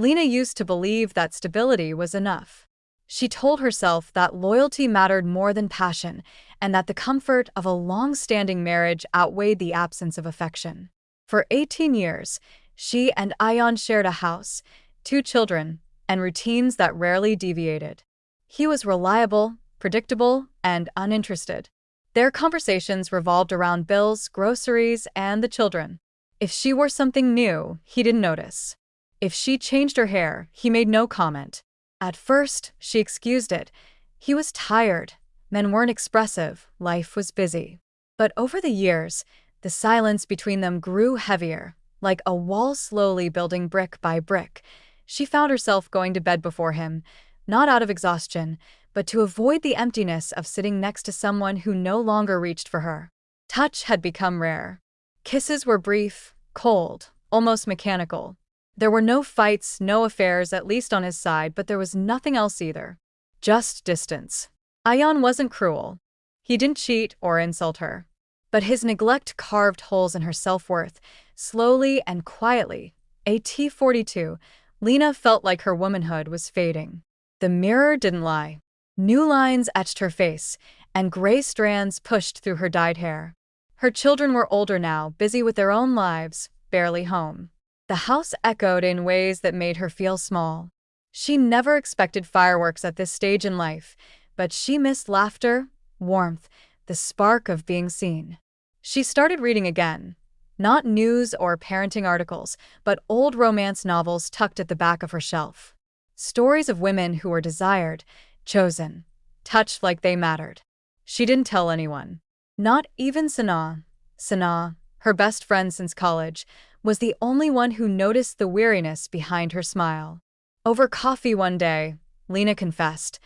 Lena used to believe that stability was enough. She told herself that loyalty mattered more than passion, and that the comfort of a long-standing marriage outweighed the absence of affection. For 18 years, she and Ion shared a house, 2 children, and routines that rarely deviated. He was reliable, predictable, and uninterested. Their conversations revolved around bills, groceries, and the children. If she wore something new, he didn't notice. If she changed her hair, he made no comment. At first, she excused it. He was tired. Men weren't expressive. Life was busy. But over the years, the silence between them grew heavier, like a wall slowly building brick by brick. She found herself going to bed before him, not out of exhaustion, but to avoid the emptiness of sitting next to someone who no longer reached for her. Touch had become rare. Kisses were brief, cold, almost mechanical. There were no fights, no affairs, at least on his side, but there was nothing else either. Just distance. Ion wasn't cruel. He didn't cheat or insult her. But his neglect carved holes in her self-worth, slowly and quietly. At 42, Lena felt like her womanhood was fading. The mirror didn't lie. New lines etched her face, and gray strands pushed through her dyed hair. Her children were older now, busy with their own lives, barely home. The house echoed in ways that made her feel small. She never expected fireworks at this stage in life, but she missed laughter, warmth, the spark of being seen. She started reading again. Not news or parenting articles, but old romance novels tucked at the back of her shelf. Stories of women who were desired, chosen, touched like they mattered. She didn't tell anyone. Not even Sanaa. Sanaa, her best friend since college, was the only one who noticed the weariness behind her smile. Over coffee one day, Lena confessed,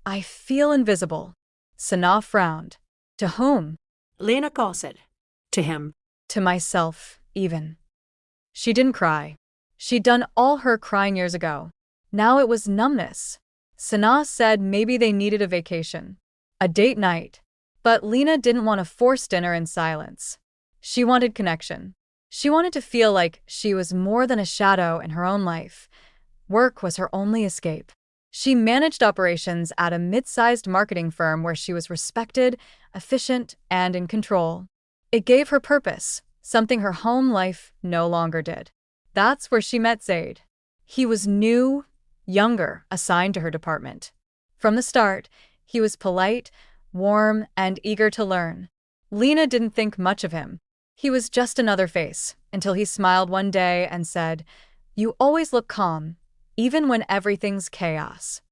"I feel invisible." Sanaa frowned. To whom? Lena said. To him. To myself, even. She didn't cry. She'd done all her crying years ago. Now it was numbness. Sanaa said maybe they needed a vacation. A date night. But Lena didn't want to force dinner in silence. She wanted connection. She wanted to feel like she was more than a shadow in her own life. Work was her only escape. She managed operations at a mid-sized marketing firm where she was respected, efficient, and in control. It gave her purpose, something her home life no longer did. That's where she met Zaid. He was new, younger, assigned to her department. From the start, he was polite, warm, and eager to learn. Lena didn't think much of him. He was just another face, until he smiled one day and said, "You always look calm, even when everything's chaos."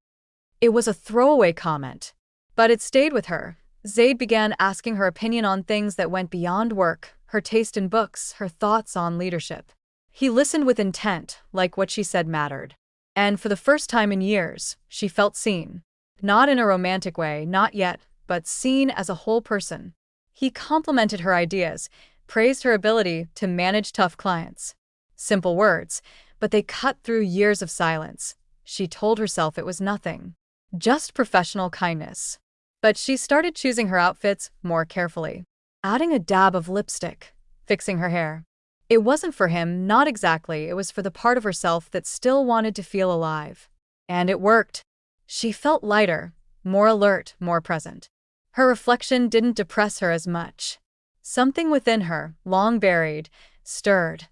It was a throwaway comment, but it stayed with her. Zaid began asking her opinion on things that went beyond work, her taste in books, her thoughts on leadership. He listened with intent, like what she said mattered. And for the first time in years, she felt seen. Not in a romantic way, not yet, but seen as a whole person. He complimented her ideas, praised her ability to manage tough clients. Simple words, but they cut through years of silence. She told herself it was nothing. Just professional kindness. But she started choosing her outfits more carefully. Adding a dab of lipstick. Fixing her hair. It wasn't for him, not exactly. It was for the part of herself that still wanted to feel alive. And it worked. She felt lighter, more alert, more present. Her reflection didn't depress her as much. Something within her, long buried, stirred.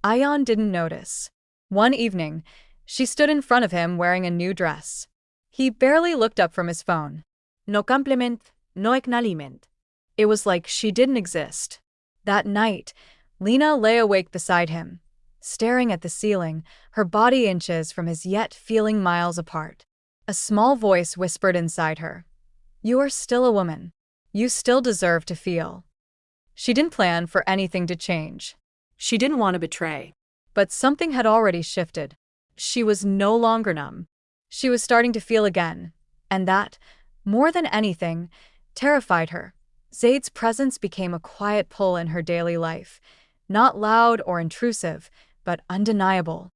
Ion didn't notice. One evening, she stood in front of him wearing a new dress. He barely looked up from his phone. No compliment, no acknowledgement. It was like she didn't exist. That night, Lena lay awake beside him, staring at the ceiling, her body inches from his yet feeling miles apart. A small voice whispered inside her, "You are still a woman. You still deserve to feel." She didn't plan for anything to change. She didn't want to betray. But something had already shifted. She was no longer numb. She was starting to feel again, and that, more than anything, terrified her. Zaid's presence became a quiet pull in her daily life, not loud or intrusive, but undeniable.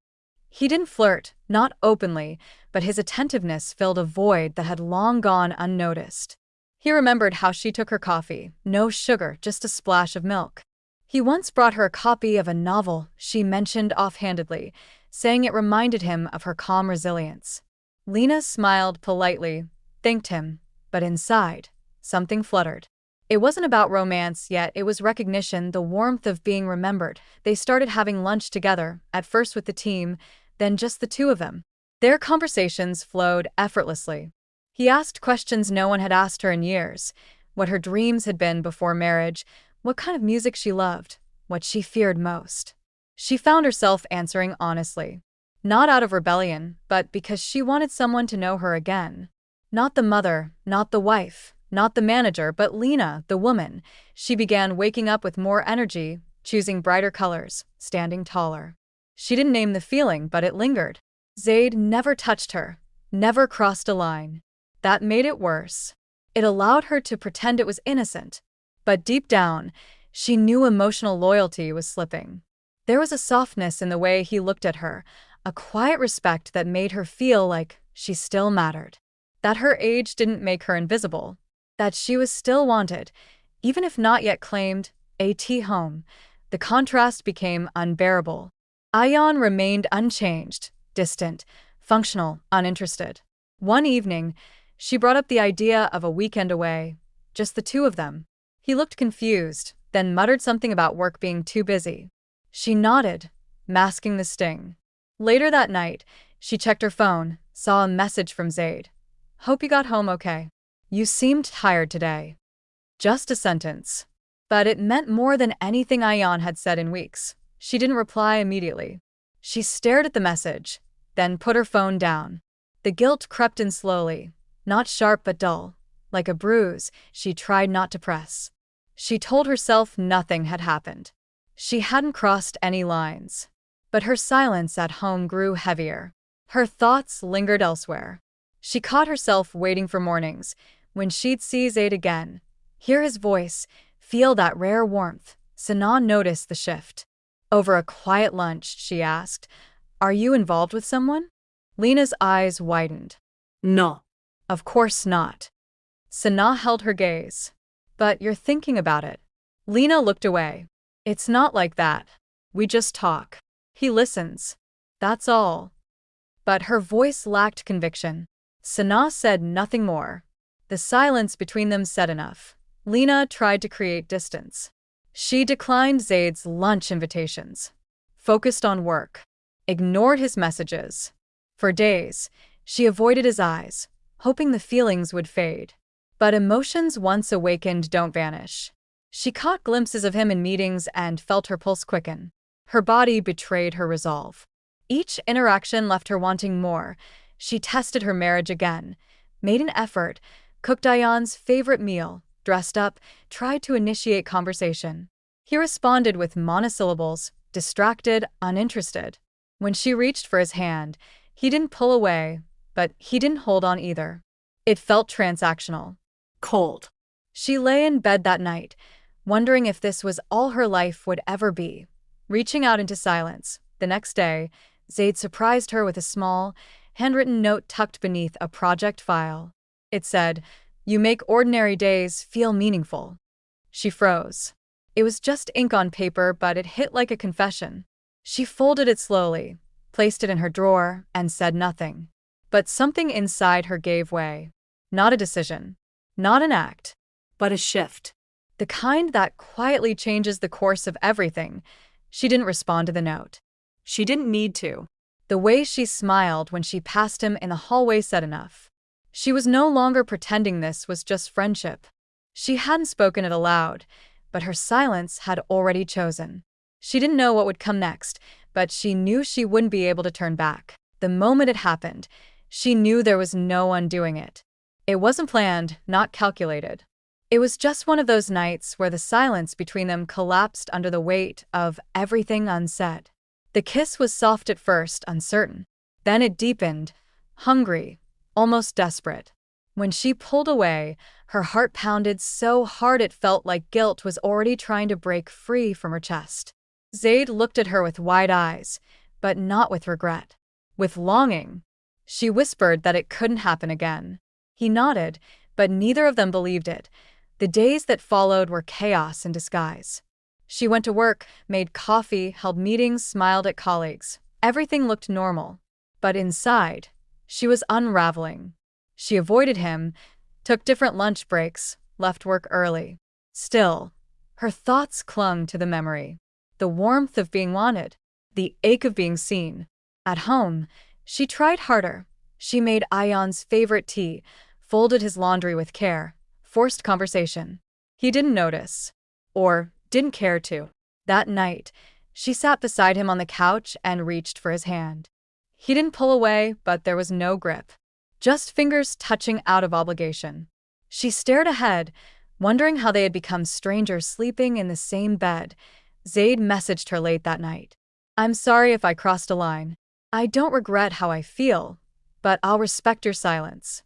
He didn't flirt, not openly, but his attentiveness filled a void that had long gone unnoticed. He remembered how she took her coffee, no sugar, just a splash of milk. He once brought her a copy of a novel she mentioned offhandedly, saying it reminded him of her calm resilience. Lena smiled politely, thanked him, but inside, something fluttered. It wasn't about romance yet, it was recognition, the warmth of being remembered. They started having lunch together, at first with the team, then just the two of them. Their conversations flowed effortlessly. He asked questions no one had asked her in years, what her dreams had been before marriage, what kind of music she loved, what she feared most. She found herself answering honestly. Not out of rebellion, but because she wanted someone to know her again. Not the mother, not the wife, not the manager, but Lena, the woman. She began waking up with more energy, choosing brighter colors, standing taller. She didn't name the feeling, but it lingered. Zaid never touched her, never crossed a line. That made it worse. It allowed her to pretend it was innocent. But deep down, she knew emotional loyalty was slipping. There was a softness in the way he looked at her, a quiet respect that made her feel like she still mattered. That her age didn't make her invisible. That she was still wanted, even if not yet claimed, home. The contrast became unbearable. Ayan remained unchanged, distant, functional, uninterested. One evening, she brought up the idea of a weekend away, just the two of them. He looked confused, then muttered something about work being too busy. She nodded, masking the sting. Later that night, she checked her phone, saw a message from Zaid. "Hope you got home okay. You seemed tired today." Just a sentence. But it meant more than anything Ayan had said in weeks. She didn't reply immediately. She stared at the message, then put her phone down. The guilt crept in slowly, not sharp but dull. Like a bruise, she tried not to press. She told herself nothing had happened. She hadn't crossed any lines. But her silence at home grew heavier. Her thoughts lingered elsewhere. She caught herself waiting for mornings, when she'd see Zaid again, hear his voice, feel that rare warmth. Sana noticed the shift. Over a quiet lunch, she asked, "Are you involved with someone?" Lena's eyes widened. No. "Of course not." Sana held her gaze. "But you're thinking about it." Lena looked away. "It's not like that. We just talk. He listens. That's all." But her voice lacked conviction. Sana said nothing more. The silence between them said enough. Lena tried to create distance. She declined Zaid's lunch invitations, focused on work, ignored his messages. For days, she avoided his eyes, hoping the feelings would fade. But emotions once awakened don't vanish. She caught glimpses of him in meetings and felt her pulse quicken. Her body betrayed her resolve. Each interaction left her wanting more. She tested her marriage again, made an effort, cooked Ayan's favorite meal, dressed up, tried to initiate conversation. He responded with monosyllables, distracted, uninterested. When she reached for his hand, he didn't pull away, but he didn't hold on either. It felt transactional. Cold. She lay in bed that night, wondering if this was all her life would ever be. Reaching out into silence, the next day, Zaid surprised her with a small, handwritten note tucked beneath a project file. It said, "You make ordinary days feel meaningful." She froze. It was just ink on paper, but it hit like a confession. She folded it slowly, placed it in her drawer, and said nothing. But something inside her gave way. Not a decision. Not an act. But a shift. The kind that quietly changes the course of everything. She didn't respond to the note. She didn't need to. The way she smiled when she passed him in the hallway said enough. She was no longer pretending this was just friendship. She hadn't spoken it aloud, but her silence had already chosen. She didn't know what would come next, but she knew she wouldn't be able to turn back. The moment it happened, she knew there was no undoing it. It wasn't planned, not calculated. It was just one of those nights where the silence between them collapsed under the weight of everything unsaid. The kiss was soft at first, uncertain. Then it deepened, hungry, almost desperate. When she pulled away, her heart pounded so hard it felt like guilt was already trying to break free from her chest. Zaid looked at her with wide eyes, but not with regret. With longing. She whispered that it couldn't happen again. He nodded, but neither of them believed it. The days that followed were chaos in disguise. She went to work, made coffee, held meetings, smiled at colleagues, Everything looked normal. But inside, she was unraveling. She avoided him, took different lunch breaks, left work early. Still, her thoughts clung to the memory. The warmth of being wanted, the ache of being seen. At home, she tried harder. She made Ayan's favorite tea, folded his laundry with care, forced conversation. He didn't notice. Or didn't care to. That night, she sat beside him on the couch and reached for his hand. He didn't pull away, but there was no grip. Just fingers touching out of obligation. She stared ahead, wondering how they had become strangers sleeping in the same bed. Zaid messaged her late that night. "I'm sorry if I crossed a line. I don't regret how I feel, but I'll respect your silence."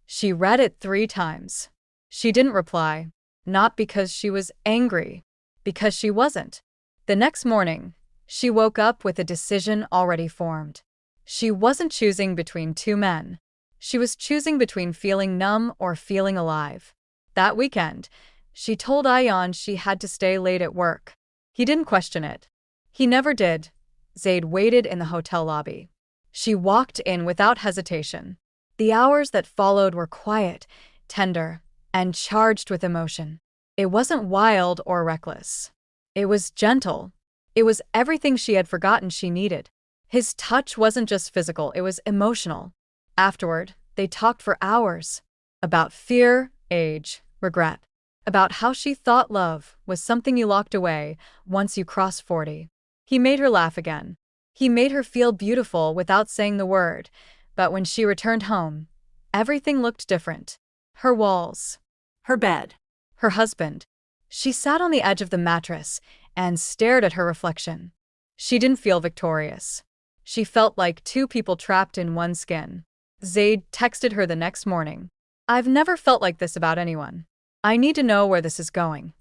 She read it 3 times. She didn't reply, not because she was angry, because she wasn't. The next morning, she woke up with a decision already formed. She wasn't choosing between 2 men. She was choosing between feeling numb or feeling alive. That weekend, she told Ayan she had to stay late at work. He didn't question it. He never did. Zaid waited in the hotel lobby. She walked in without hesitation. The hours that followed were quiet, tender, and charged with emotion. It wasn't wild or reckless. It was gentle. It was everything she had forgotten she needed. His touch wasn't just physical, it was emotional. Afterward, they talked for hours. About fear, age, regret. About how she thought love was something you locked away once you crossed 40. He made her laugh again. He made her feel beautiful without saying the word. But when she returned home, everything looked different. Her walls. Her bed. Her husband. She sat on the edge of the mattress and stared at her reflection. She didn't feel victorious. She felt like 2 people trapped in one skin. Zaid texted her the next morning. "I've never felt like this about anyone. I need to know where this is going."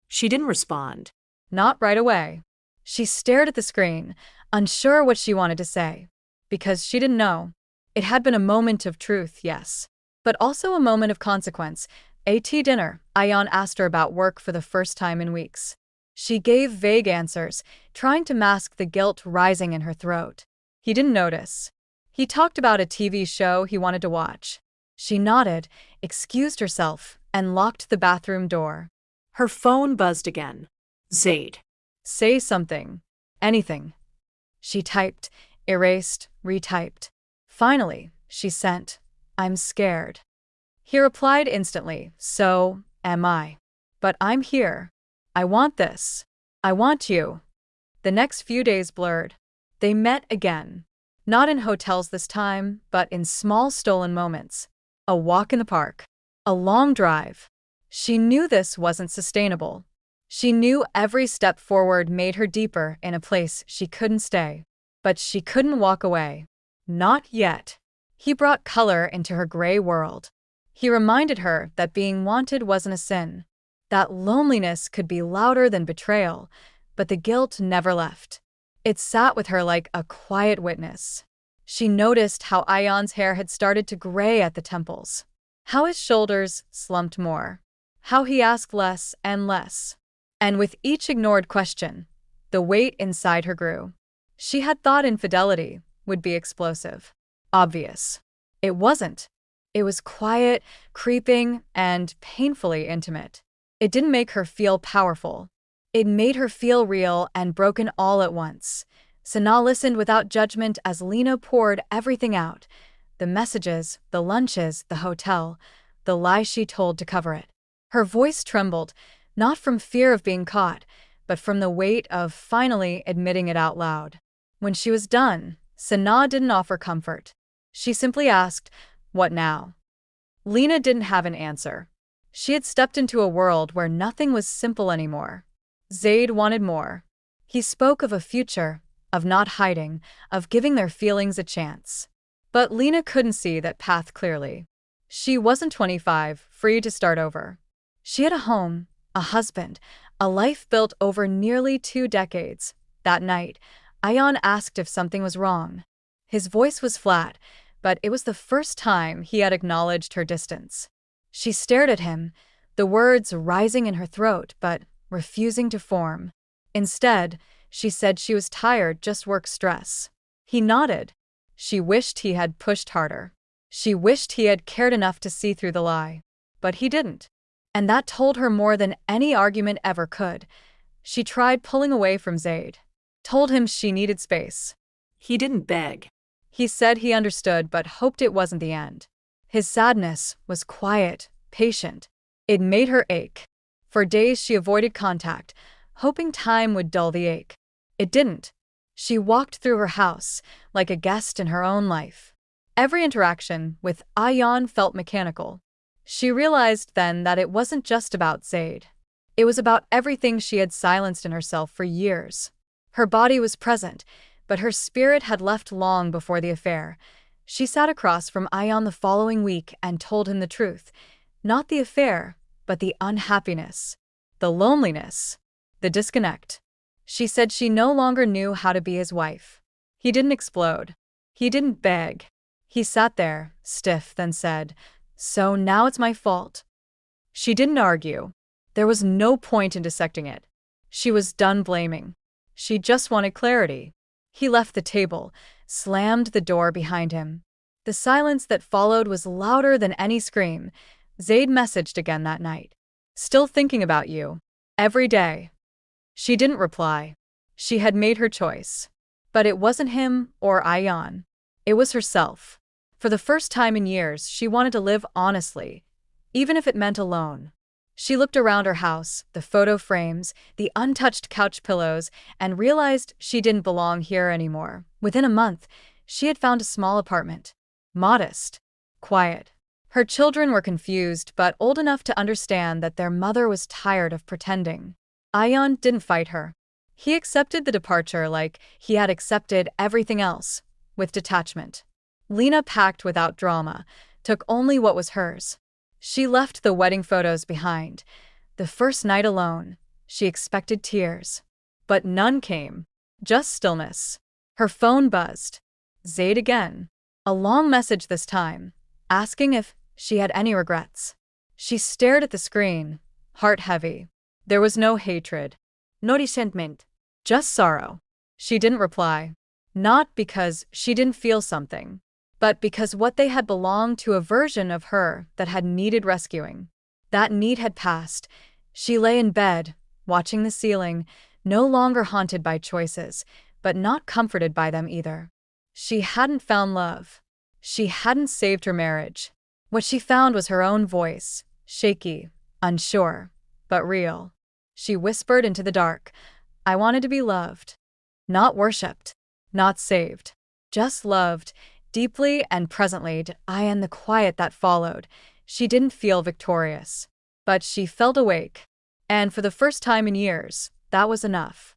She didn't respond. Not right away. She stared at the screen, unsure what she wanted to say. Because she didn't know. It had been a moment of truth, yes. But also a moment of consequence. At dinner, Ayan asked her about work for the first time in weeks. She gave vague answers, trying to mask the guilt rising in her throat. He didn't notice. He talked about a TV show he wanted to watch. She nodded, excused herself, and locked the bathroom door. Her phone buzzed again. Zaid. "Say something. Anything." She typed, erased, retyped. Finally, she sent, "I'm scared." He replied instantly, "So am I. But I'm here. I want this. I want you." The next few days blurred. They met again. Not in hotels this time, but in small stolen moments. A walk in the park. A long drive. She knew this wasn't sustainable. She knew every step forward made her deeper in a place she couldn't stay. But she couldn't walk away. Not yet. He brought color into her gray world. He reminded her that being wanted wasn't a sin. That loneliness could be louder than betrayal, but the guilt never left. It sat with her like a quiet witness. She noticed how Ayan's hair had started to gray at the temples. How his shoulders slumped more. How he asked less and less. And with each ignored question, the weight inside her grew. She had thought infidelity would be explosive. Obvious. It wasn't. It was quiet, creeping, and painfully intimate. It didn't make her feel powerful. It made her feel real and broken all at once. Sana listened without judgment as Lena poured everything out. The messages, the lunches, the hotel, the lies she told to cover it. Her voice trembled, not from fear of being caught, but from the weight of finally admitting it out loud. When she was done, Sana didn't offer comfort. She simply asked, "What now?" Lena didn't have an answer. She had stepped into a world where nothing was simple anymore. Zaid wanted more. He spoke of a future, of not hiding, of giving their feelings a chance. But Lena couldn't see that path clearly. She wasn't 25, free to start over. She had a home, a husband, a life built over nearly 2 decades. That night, Ayan asked if something was wrong. His voice was flat, but it was the first time he had acknowledged her distance. She stared at him, the words rising in her throat but refusing to form. Instead, She said she was tired, just work stress. He nodded. She wished he had pushed harder. She wished he had cared enough to see through the lie. But he didn't. And that told her more than any argument ever could. She tried pulling away from Zaid. Told him she needed space. He didn't beg. He said he understood but hoped it wasn't the end. His sadness was quiet, patient. It made her ache. For days she avoided contact, hoping time would dull the ache. It didn't. She walked through her house, like a guest in her own life. Every interaction with Ayan felt mechanical. She realized then that it wasn't just about Zaid. It was about everything she had silenced in herself for years. Her body was present, but her spirit had left long before the affair. She sat across from Ayan the following week and told him the truth. Not the affair, but the unhappiness, the loneliness, the disconnect. She said she no longer knew how to be his wife. He didn't explode. He didn't beg. He sat there, stiff, then said, "So now it's my fault." She didn't argue. There was no point in dissecting it. She was done blaming. She just wanted clarity. He left the table, slammed the door behind him. The silence that followed was louder than any scream. Zaid messaged again that night. "Still thinking about you. Every day." She didn't reply. She had made her choice. But it wasn't him or Ayan. It was herself. For the first time in years, she wanted to live honestly, even if it meant alone. She looked around her house, the photo frames, the untouched couch pillows, and realized she didn't belong here anymore. Within a month, she had found a small apartment. Modest. Quiet. Her children were confused but old enough to understand that their mother was tired of pretending. Ayan didn't fight her. He accepted the departure like he had accepted everything else, with detachment. Lena packed without drama, took only what was hers. She left the wedding photos behind. The first night alone, she expected tears. But none came. Just stillness. Her phone buzzed. Zaid again. A long message this time, asking if she had any regrets. She stared at the screen, heart heavy. There was no hatred. No resentment. Just sorrow. She didn't reply. Not because she didn't feel something, but because what they had belonged to a version of her that had needed rescuing. That need had passed. She lay in bed, watching the ceiling, no longer haunted by choices, but not comforted by them either. She hadn't found love. She hadn't saved her marriage. What she found was her own voice, shaky, unsure, but real. She whispered into the dark, "I wanted to be loved. Not worshipped. Not saved. Just loved, deeply and presently." In the quiet that followed, she didn't feel victorious. But she felt awake. And for the first time in years, that was enough.